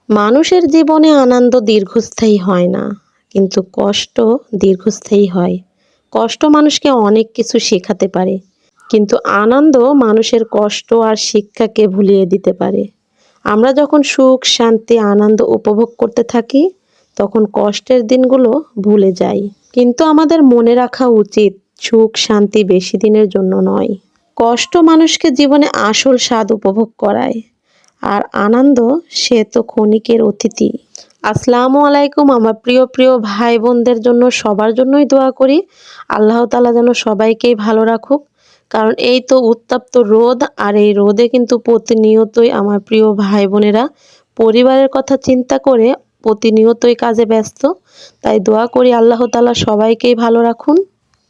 মানুষের জীবনে আনন্দ দীর্ঘস্থায়ী হয় না, কিন্তু কষ্ট দীর্ঘস্থায়ী হয়। কষ্ট মানুষকে অনেক কিছু শেখাতে পারে, কিন্তু আনন্দ মানুষের কষ্ট আর শিক্ষাকে ভুলিয়ে দিতে পারে। আমরা যখন সুখ, শান্তি, আনন্দ উপভোগ করতে থাকি, তখন কষ্টের দিনগুলো ভুলে যাই। কিন্তু আমাদের মনে রাখা উচিত, সুখ, শান্তি বেশি দিনের জন্য নয়। কষ্ট মানুষকে জীবনে আসল স্বাদ উপভোগ করায়, আর আনন্দ সে তো ক্ষণিকের অতিথি। আসসালামু আলাইকুম আমার প্রিয় প্রিয় ভাই বোনদের জন্য, সবার জন্যই দোয়া করি আল্লাহ তাআলা যেন সবাইকেই ভালো রাখুক। কারণ এই তো উত্তপ্ত রোদ, আর এই রোদে কিন্তু প্রতিনিয়তই আমার প্রিয় ভাই বোনেরা পরিবারের কথা চিন্তা করে প্রতিনিয়তই কাজে ব্যস্ত। তাই দোয়া করি আল্লাহ তাআলা সবাইকেই ভালো রাখুন।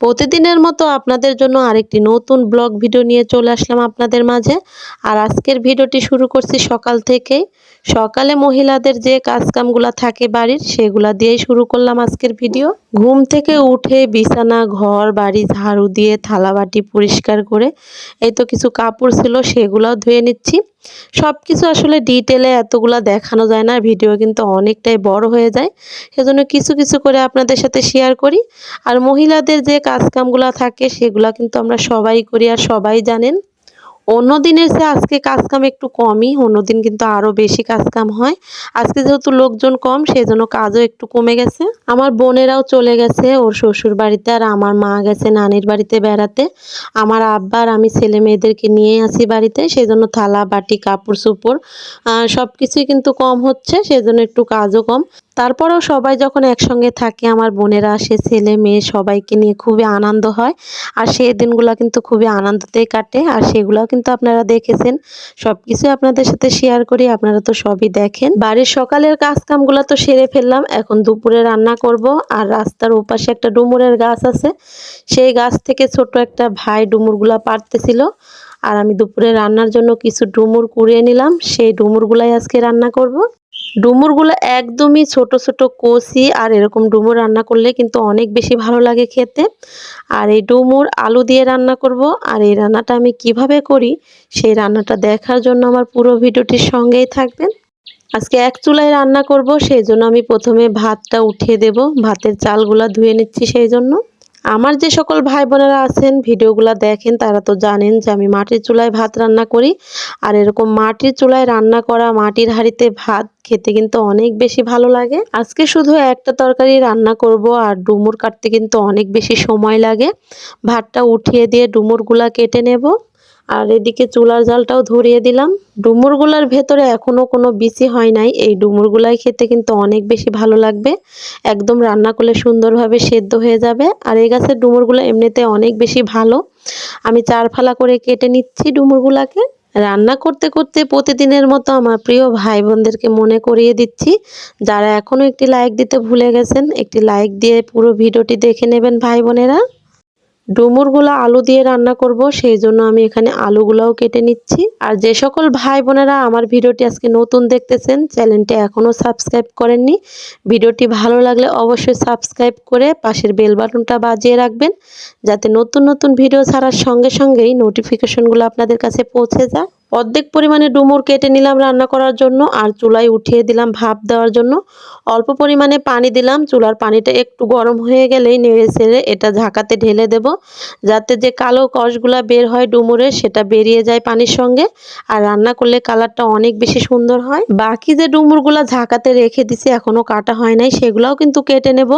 প্রতিদিনের মতো আপনাদের জন্য আরেকটি নতুন ব্লগ ভিডিও নিয়ে চলে আসলাম আপনাদের মাঝে। আর আজকের ভিডিওটি শুরু করছি সকাল থেকে। সকালে মহিলাদের যে কাজকামগুলো থাকে বাড়ির, সেগুলা দিয়েই শুরু করলাম আজকের ভিডিও। ঘুম থেকে উঠে বিছানা, ঘর বাড়ি ঝাড়ু দিয়ে থালা বাটি পরিষ্কার করে এই তো কিছু কাপড় ছিল সেগুলোও ধুয়ে নিচ্ছি। সব কিছু আসলে ডিটেলে এতগুলা দেখানো যায় না, ভিডিও কিন্তু অনেকটাই বড় হয়ে যায়। সেজন্য কিছু কিছু করে আপনাদের সাথে শেয়ার করি। আর মহিলাদের যে কাজকামগুলো থাকে সেগুলা কিন্তু আমরা সবাই করি আর সবাই জানেন। অন্য দিনের চেয়ে আজকে কাজকাম একটু কমই, অন্যদিন কিন্তু আরো বেশি কাজকাম হয়। আজকে যেহেতু লোকজন কম, সেজন্য কাজও একটু কমে গেছে। আমার বোনেরাও চলে গেছে ওর শ্বশুর বাড়িতে, আর আমার মা গেছে নানির বাড়িতে বেড়াতে। আমার আব্বা আর আমি ছেলে মেয়েদেরকে নিয়ে আসি বাড়িতে, সেজন্য থালা বাটি কাপড় চোপড় সবকিছুই কিন্তু কম হচ্ছে, সেজন্য একটু কাজও কম। তারপরেও সবাই যখন একসঙ্গে থাকে, আমার বোনেরা আসে, ছেলে মেয়ে সবাইকে নিয়ে খুবই আনন্দ হয়। আর সেই দিনগুলো কিন্তু খুবই আনন্দতেই কাটে, আর সেগুলোও কিন্তু আপনারা দেখেছেন। সব কিছু আপনাদের সাথে শেয়ার করি, আপনারা তো সবই দেখেন। বাড়ির সকালের কাজ কামগুলো তো সেরে ফেললাম, এখন দুপুরে রান্না করব। আর রাস্তার ওপাশে একটা ডুমুরের গাছ আছে, সেই গাছ থেকে ছোট একটা ভাই ডুমুরগুলা পাড়তেছিল। আর আমি দুপুরে রান্নার জন্য কিছু ডুমুর কুড়িয়ে নিলাম, সেই ডুমুরগুলাই আজকে রান্না করব। ডুমুরগুলো একদমই ছোট ছোট কচি, আর এরকম ডুমুর রান্না করলে কিন্তু অনেক বেশি ভালো লাগে খেতে। আর এই ডুমুর আলু দিয়ে রান্না করব। আর এই রান্নাটা আমি কিভাবে করি, সেই রান্নাটা দেখার জন্য আমার পুরো ভিডিওটির সঙ্গেই থাকবেন। আজকে এক চুলায় রান্না করব, সেই জন্য আমি প্রথমে ভাতটা উঠিয়ে দেব। ভাতের চালগুলা ধুয়ে নিচ্ছি সেই জন্য। আমার যে সকল ভাই বোনেরা আছেন ভিডিওগুলো দেখেন, তারা তো জানেন যে আমি মাটির চুলায় ভাত রান্না করি। আর এরকম মাটির চুলায় রান্না করা, মাটির হাঁড়িতে ভাত খেতে কিন্তু অনেক বেশি ভালো লাগে। আজকে শুধু একটা তরকারি রান্না করব, আর ডুমুর কাটতে কিন্তু অনেক বেশি সময় লাগে। ভাতটা উঠিয়ে দিয়ে ডুমুরগুলা কেটে নেব। আর এদিকে চুলার জালটাও ধরিয়ে দিলাম। ডুমুরগুলার ভেতরে এখনো কোনো বিচি হয় নাই। এই ডুমুরগুলাই খেতে কিন্তু অনেক বেশি ভালো লাগবে, একদম রান্না করলে সুন্দরভাবে সেদ্ধ হয়ে যাবে। আর এই গাছের ডুমুরগুলো এমনিতে অনেক বেশি ভালো। আমি 4 ফালা করে কেটে নিচ্ছি ডুমুরগুলাকে। রান্না করতে করতে প্রতিদিনের মতো আমার প্রিয় ভাই বোনদেরকে মনে করিয়ে দিচ্ছি, যারা এখনো একটি লাইক দিতে ভুলে গেছেন, একটি লাইক দিয়ে পুরো ভিডিওটি দেখে নেবেন ভাই বোনেরা। ডুমুরগুলো আলু দিয়ে রান্না করব, সেই জন্য আমি এখানে আলুগুলাও কেটে নিচ্ছি। আর যে সকল ভাই বোনেরা আমার ভিডিওটি আজকে নতুন দেখতেছেন, চ্যানেলটি এখনও সাবস্ক্রাইব করেননি, ভিডিওটি ভালো লাগলে অবশ্যই সাবস্ক্রাইব করে পাশের বেল বাটনটা বাজিয়ে রাখবেন, যাতে নতুন নতুন ভিডিও ছাড়ার সঙ্গে সঙ্গেই নোটিফিকেশনগুলো আপনাদের কাছে পৌঁছে যায়। অর্ধেক পরিমাণে ডুমুর কেটে নিলাম রান্না করার জন্য, আর চুলায় উঠিয়ে দিলাম ভাপ দেওয়ার জন্য। অল্প পরিমাণে পানি দিলাম, চুলার পানিটা একটু গরম হয়ে গেলেই নেড়ে ছেড়ে এটা ঝাঁকাতে ঢেলে দেব, যাতে যে কালো কষগুলা বের হয় ডুমুরের, সেটা বেরিয়ে যায় পানির সঙ্গে। আর রান্না করলে কালারটা অনেক বেশি সুন্দর হয়। বাকি যে ডুমুরগুলা ঝাঁকাতে রেখে দিছি, এখনো কাটা হয় নাই, সেগুলাও কিন্তু কেটে নেব।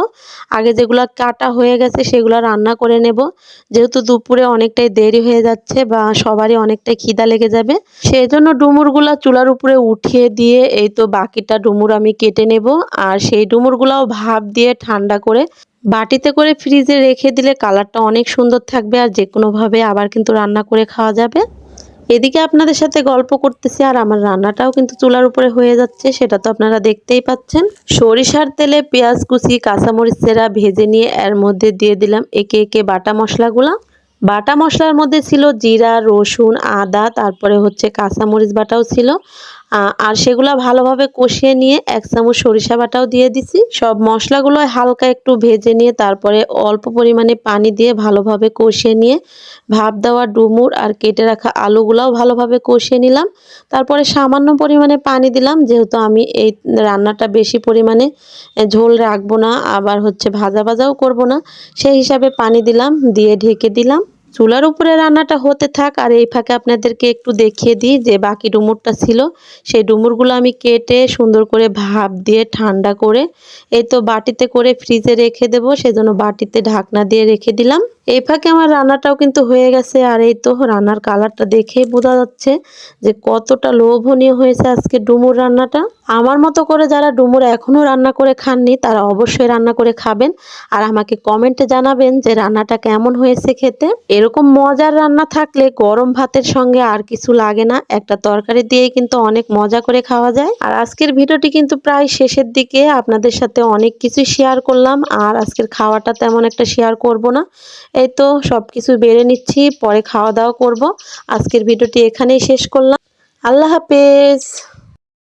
আগে যেগুলা কাটা হয়ে গেছে সেগুলো রান্না করে নেব, যেহেতু দুপুরে অনেকটাই দেরি হয়ে যাচ্ছে বা সবারই অনেকটাই খিদা লেগে যাবে। সেই জন্য ডুমুরগুলা চুলার উপরে উঠিয়ে দিয়ে এই তো বাকিটা ডুমুর আমি কেটে নেব। আর সেই ডুমুরগুলাও ভাপ দিয়ে ঠান্ডা করে বাটিতে করে ফ্রিজে রেখে দিলে কালারটা অনেক সুন্দর থাকবে, আর যে কোনোভাবে আবার কিন্তু রান্না করে খাওয়া যাবে। এদিকে আপনাদের সাথে গল্প করতেছি, আর আমার রান্নাটাও কিন্তু চুলার উপরে হয়ে যাচ্ছে, সেটা তো আপনারা দেখতেই পাচ্ছেন। সরিষার তেলে পেঁয়াজ কুচি, কাঁচামরিচ চেরা ভেজে নিয়ে এর মধ্যে দিয়ে দিলাম একে একে বাটা মশলাগুলা। বাটা মশলার মধ্যে ছিল জিরা, রসুন, আদা, তারপরে হচ্ছে কাঁচামরিচ বাটাও ছিল। আর সেগুলা ভালোভাবে কষিয়ে নিয়ে 1 চামচ সরিষা বাটাও দিয়ে দিছি। সব মশলাগুলো হালকা একটু ভেজে নিয়ে তারপরে অল্প পরিমাণে পানি দিয়ে ভালোভাবে কষিয়ে নিয়ে ভাপ দেওয়া ডুমুর আর কেটে রাখা আলুগুলাও ভালোভাবে কষিয়ে নিলাম। তারপরে সামান্য পরিমাণে পানি দিলাম, যেহেতু আমি এই রান্নাটা বেশি পরিমাণে ঝোল রাখবো না, আবার হচ্ছে ভাজা ভাজাও করব না, সেই হিসাবে পানি দিলাম, দিয়ে ঢেকে দিলাম। চুলার উপরে রান্নাটা হতে থাক, আর এই ফাঁকে আপনাদেরকে একটু দেখিয়ে দিই যে বাকি ডুমুরটা ছিল সেই ডুমুরগুলো আমি কেটে সুন্দর করে ভাপ দিয়ে ঠান্ডা করে এই তো বাটিতে করে ফ্রিজে রেখে দেবো, সেজন্য বাটিতে ঢাকনা দিয়ে রেখে দিলাম। এই ফাঁকে আমার রান্নাটাও কিন্তু হয়ে গেছে, আর এই তো রান্নার কালারটা দেখেই বোঝা যাচ্ছে যে কতটা লোভনীয় হয়েছে আজকে ডুমুর রান্নাটা। আমার মতো করে যারা ডুমুর এখনো রান্না করে খাননি তারা অবশ্যই রান্না করে খাবেন, আর আমাকে কমেন্টে জানাবেন যে রান্নাটা কেমন হয়েছে খেতে। এরকম মজার রান্না থাকলে গরম ভাতের সঙ্গে আর কিছু লাগে না, একটা তরকারি দিয়ে কিন্তু অনেক মজা করে খাওয়া যায়। আর আজকের ভিডিওটি কিন্তু প্রায় শেষের দিকে, আপনাদের সাথে অনেক কিছু শেয়ার করলাম, আর আজকের খাওয়াটা তেমন একটা শেয়ার করব না। এই তো সবকিছু বেড়ে নিচ্ছি, পরে খাওয়া দাওয়া করব। আজকের ভিডিওটি এখানেই শেষ করলাম। আল্লাহ হাফেজ।